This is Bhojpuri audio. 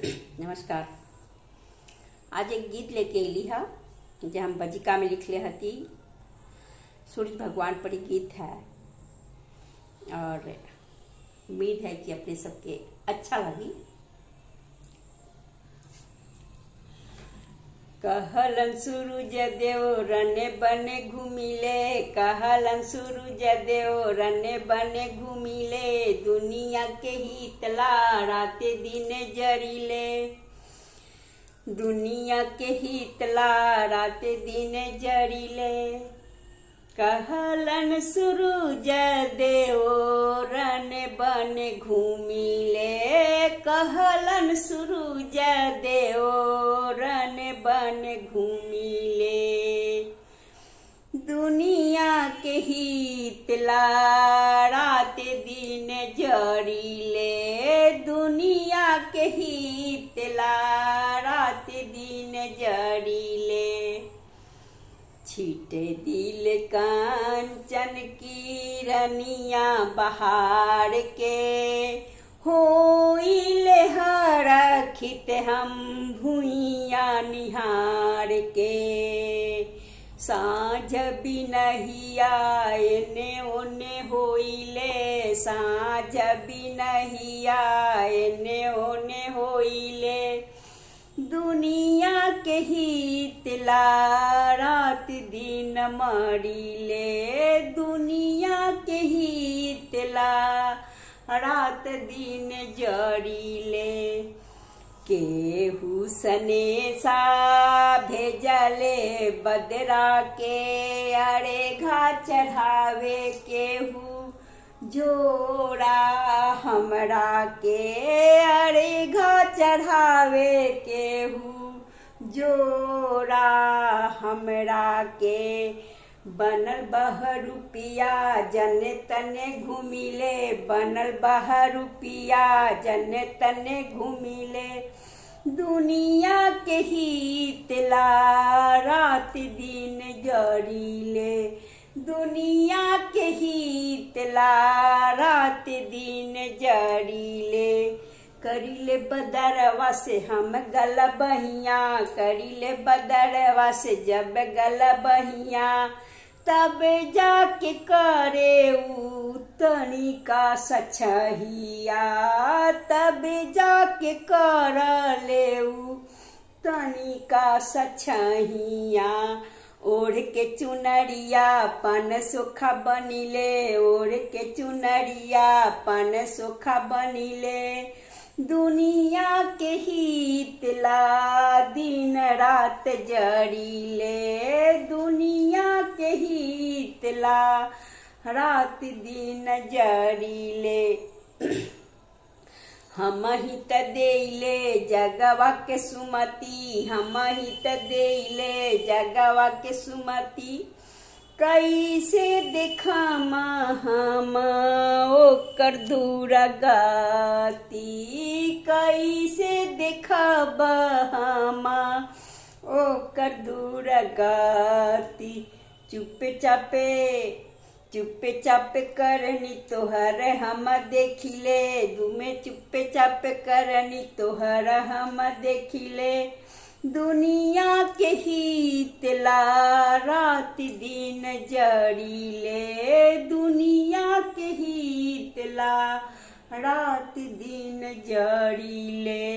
नमस्कार। आज एक गीत लेके अली है जो हम बजिका में लिखले हती। सूरज भगवान पर ही गीत है और उम्मीद है कि अपने सबके अच्छा लगी। कहलन सूरज देव रने बने घूमिले, कहलन सूरज देव रने बने घूमिले, दुनिया के हितला राते दिन जरिले, दुनिया के हितला राते दिन जरिले। कहलन सूरज देव रने बने घूमिले, कहलन सूरज देव रने बने घूमिले, दुनिया के हितला रात दिन जरिले, दुनिया के हितला रात दिन जरिले। छीटे दिल कांचन की रनिया बहार के, होइले हरखित हम भुइया निहार के। साँझ बिनहिया एने ओने होइले, साँझ बिनहिया एने ओने होइले, दुनिया के हितला रात दिन मरिले, दुनिया के हितला रात दिन जरिले। केहू सनेसा भेजले बदरा के, अरे घा चढ़ावे केहू जोड़ा हमरा के, अरे घा चढ़ावे केहू जोड़ा हमरा के। बनल बहरूपिया जने तने घूमिले, बनल बहरूपिया जने तने घूमिले, दुनिया के हितला रात दिन जरिले, दुनिया के हितला रात दिन जरिले। करिले बदरवा से हम गल बहिया, करिले बदरवा से जब गल बहिया, तब जाके करे उ तनिका सछहिया, तब जाके कर ले उ तनिका सछहिया। ओढ़ के चुनरिया पन सोखा बनिले, ओढ़ के चुनरिया पन सोखा बनिले, दुनिया के हितला दिन रात जरिले, दुनिया के हितला रात दिन जरिले। हम हित देले जगवा के सुमति, हम हित देले जगवा के सुमति, कैसे देखम हम ओकर दुर्गति, कैसे देखब हम ओकर दुर्गति। चुपे चापे करनी तोहर हम देखिले, दुमे चुपे चापे करनी तोहर हम देखिले, दुनिया के हितला रात दिन जरिले, दुनिया के हितला रात दिन जरिले।